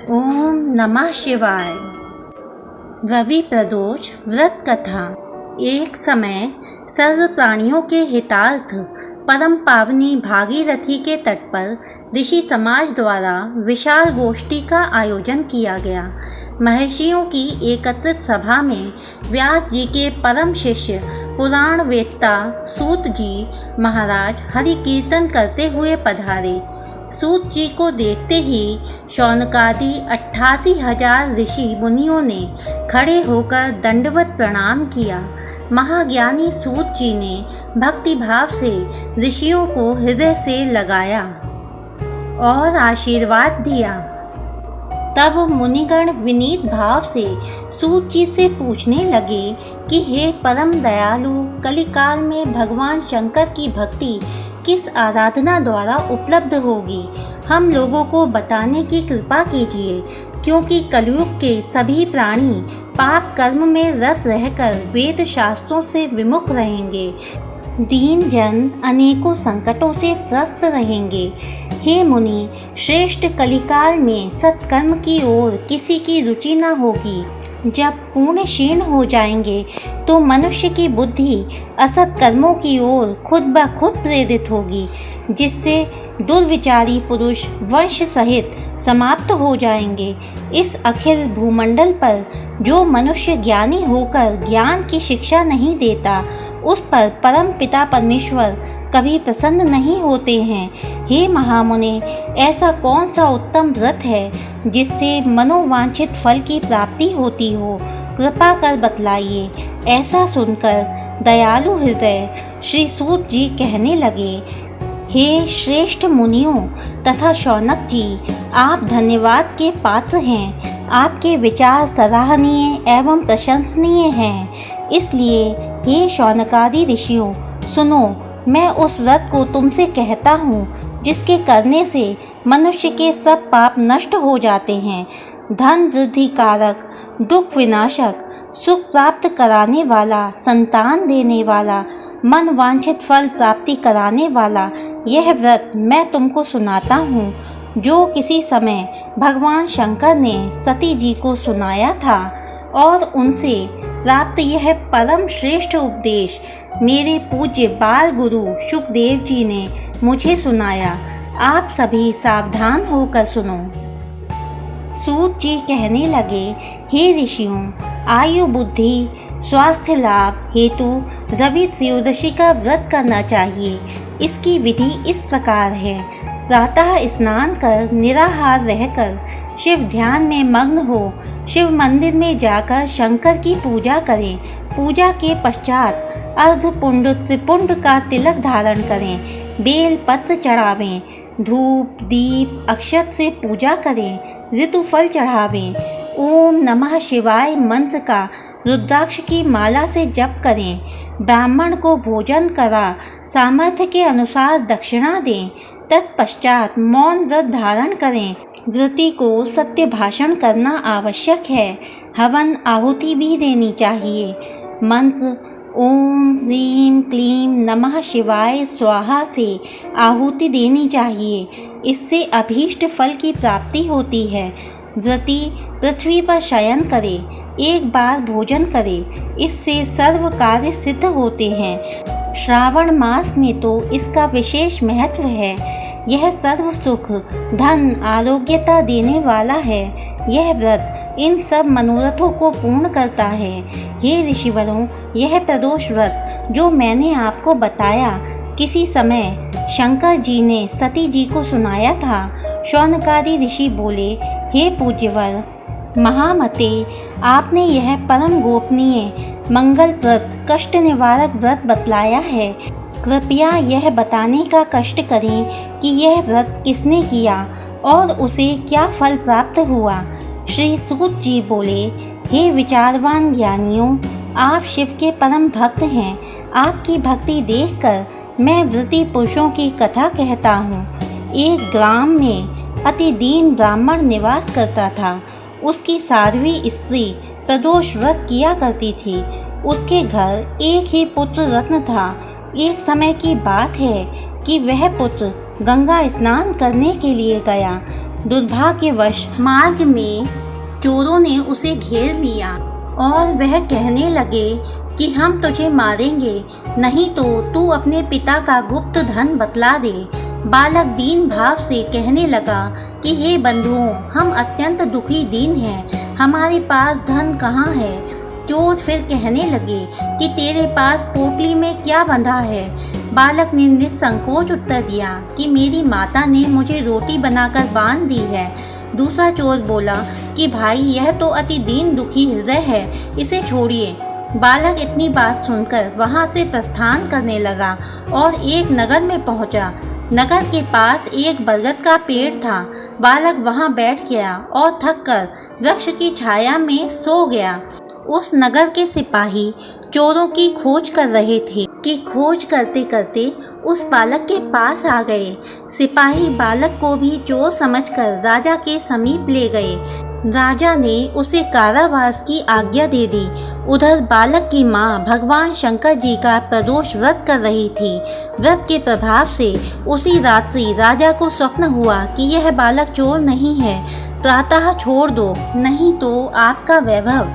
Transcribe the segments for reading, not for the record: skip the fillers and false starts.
ओम नमः शिवाय। रवि प्रदोष व्रत कथा। एक समय सर्व प्राणियों के हितार्थ परम पावनी भागीरथी के तट पर ऋषि समाज द्वारा विशाल गोष्ठी का आयोजन किया गया। महर्षियों की एकत्रित सभा में व्यास जी के परम शिष्य पुराण वेत्ता सूत जी महाराज हरि कीर्तन करते हुए पधारे। सूत जी को देखते ही शौनकादि 88,000 ऋषि मुनियों ने खड़े होकर दंडवत प्रणाम किया। महाज्ञानी सूत जी ने भक्ति भाव से ऋषियों को हृदय से लगाया और आशीर्वाद दिया। तब मुनिगण विनीत भाव से सूत जी से पूछने लगे कि हे परम दयालु, कलिकाल में भगवान शंकर की भक्ति किस आराधना द्वारा उपलब्ध होगी, हम लोगों को बताने की कृपा कीजिए, क्योंकि कलयुग के सभी प्राणी पाप कर्म में रत रहकर वेद शास्त्रों से विमुख रहेंगे। दीन जन अनेकों संकटों से त्रस्त रहेंगे। हे मुनि श्रेष्ठ, कलिकाल में सत्कर्म की ओर किसी की रुचि न होगी। जब पूर्ण क्षीण हो जाएंगे तो मनुष्य की बुद्धि असत कर्मों की ओर खुद ब खुद प्रेरित होगी, जिससे दुर्विचारी पुरुष वंश सहित समाप्त हो जाएंगे। इस अखिल भूमंडल पर जो मनुष्य ज्ञानी होकर ज्ञान की शिक्षा नहीं देता, उस पर परम पिता परमेश्वर कभी प्रसन्न नहीं होते हैं। हे महामुने, ऐसा कौन सा उत्तम व्रत है जिससे मनोवांछित फल की प्राप्ति होती हो, कृपा कर बतलाइए। ऐसा सुनकर दयालु हृदय श्री सूत जी कहने लगे, हे श्रेष्ठ मुनियों तथा शौनक जी, आप धन्यवाद के पात्र हैं। आपके विचार सराहनीय एवं प्रशंसनीय हैं। इसलिए हे शौनकादि ऋषियों, सुनो, मैं उस व्रत को तुमसे कहता हूँ जिसके करने से मनुष्य के सब पाप नष्ट हो जाते हैं। धन वृद्धि कारक, दुख विनाशक, सुख प्राप्त कराने वाला, संतान देने वाला, मन वांछित फल प्राप्ति कराने वाला यह व्रत मैं तुमको सुनाता हूँ, जो किसी समय भगवान शंकर ने सती जी को सुनाया था। और उनसे प्राप्त यह परम श्रेष्ठ उपदेश मेरे पूज्य बाल गुरु शुकदेव जी ने मुझे सुनाया। आप सभी सावधान होकर सुनो। सूत जी कहने लगे, हे ऋषियों, आयु बुद्धि स्वास्थ्य लाभ हेतु रवि त्रयोदशी का व्रत करना चाहिए। इसकी विधि इस प्रकार है। प्रातः स्नान कर निराहार रहकर शिव ध्यान में मग्न हो शिव मंदिर में जाकर शंकर की पूजा करें। पूजा के पश्चात अर्धपुंड त्रिपुंड का तिलक धारण करें। बेल पत्र चढ़ावें, धूप दीप अक्षत से पूजा करें, ऋतुफल चढ़ावें। ओम नमः शिवाय मंत्र का रुद्राक्ष की माला से जप करें। ब्राह्मण को भोजन करा सामर्थ्य के अनुसार दक्षिणा दें। तत्पश्चात मौन व्रत धारण करें। व्रती को सत्य भाषण करना आवश्यक है। हवन आहुति भी देनी चाहिए। मंत्र ओम ह्रीं क्लीं नमः शिवाय स्वाहा से आहुति देनी चाहिए। इससे अभीष्ट फल की प्राप्ति होती है। व्रती पृथ्वी पर शयन करे, एक बार भोजन करे, इससे सर्व कार्य सिद्ध होते हैं। श्रावण मास में तो इसका विशेष महत्व है। यह सर्व सुख धन आरोग्यता देने वाला है। यह व्रत इन सब मनोरथों को पूर्ण करता है। हे ऋषिवरों, यह प्रदोष व्रत जो मैंने आपको बताया, किसी समय शंकर जी ने सती जी को सुनाया था। शौनकादि ऋषि बोले, हे पूज्यवर महामते, आपने यह परम गोपनीय मंगलप्रद कष्ट निवारक व्रत बतलाया है। कृपया यह बताने का कष्ट करें कि यह व्रत किसने किया और उसे क्या फल प्राप्त हुआ। श्री सूत जी बोले, हे विचारवान ज्ञानियों, आप शिव के परम भक्त हैं। आपकी भक्ति देखकर मैं व्रती पुरुषों की कथा कहता हूँ। एक ग्राम में अति दीन ब्राह्मण निवास करता था। उसकी 7वीं स्त्री प्रदोष व्रत किया करती थी। उसके घर एक ही पुत्र रत्न था। एक समय की बात है कि वह पुत्र गंगा स्नान करने के लिए गया। दुर्भाग्यवश मार्ग में चोरों ने उसे घेर लिया और वह कहने लगे कि हम तुझे मारेंगे, नहीं तो तू अपने पिता का गुप्त धन बतला दे। बालक दीन भाव से कहने लगा कि हे बंधुओं, हम अत्यंत दुखी दीन हैं, हमारे पास धन कहाँ है। चोर फिर कहने लगे कि तेरे पास पोटली में क्या बंधा है। बालक ने निसंकोच उत्तर दिया कि मेरी माता ने मुझे रोटी बनाकर बांध दी है। दूसरा चोर बोला कि भाई, यह तो अति दीन दुखी हृदय है, इसे छोड़िए। बालक इतनी बात सुनकर वहां से प्रस्थान करने लगा और एक नगर में पहुंचा। नगर के पास एक बरगद का पेड़ था। बालक वहां बैठ गया और थककर वृक्ष की छाया में सो गया। उस नगर के सिपाही चोरों की खोज कर रहे थे कि खोज करते करते उस बालक के पास आ गए। सिपाही बालक को भी चोर समझकर राजा के समीप ले गए। राजा ने उसे कारावास की आज्ञा दे दी। उधर बालक की माँ भगवान शंकर जी का प्रदोष व्रत कर रही थी। व्रत के प्रभाव से उसी रात्रि राजा को स्वप्न हुआ कि यह बालक चोर नहीं है, प्रातः छोड़ दो, नहीं तो आपका वैभव,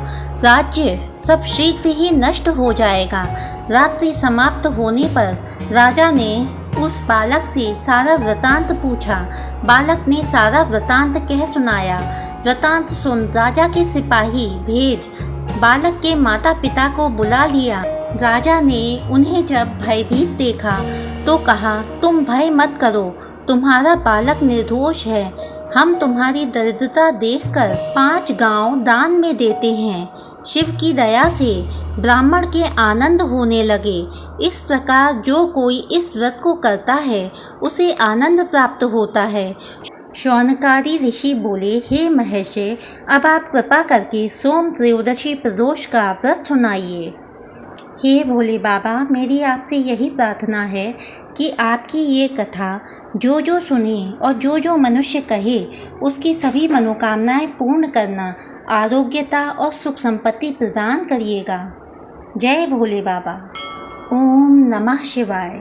राज्य सब शीघ्र ही नष्ट हो जाएगा। रात्रि समाप्त होने पर राजा ने उस बालक से सारा वृतांत पूछा। बालक ने सारा वृतांत कह सुनाया। वृतांत सुन राजा के सिपाही भेज बालक के माता पिता को बुला लिया। राजा ने उन्हें जब भयभीत देखा तो कहा, तुम भय मत करो, तुम्हारा बालक निर्दोष है। हम तुम्हारी दरिद्रता देखकर 5 गांव दान में देते हैं। शिव की दया से ब्राह्मण के आनंद होने लगे। इस प्रकार जो कोई इस व्रत को करता है उसे आनंद प्राप्त होता है। शौनकादि ऋषि बोले, हे महर्षि, अब आप कृपा करके सोम त्रयोदशी प्रदोष का व्रत सुनाइए। हे भोले बाबा, मेरी आपसे यही प्रार्थना है कि आपकी ये कथा जो जो सुने और जो जो मनुष्य कहे उसकी सभी मनोकामनाएं पूर्ण करना, आरोग्यता और सुख संपत्ति प्रदान करिएगा। जय भोले बाबा। ओम नमः शिवाय।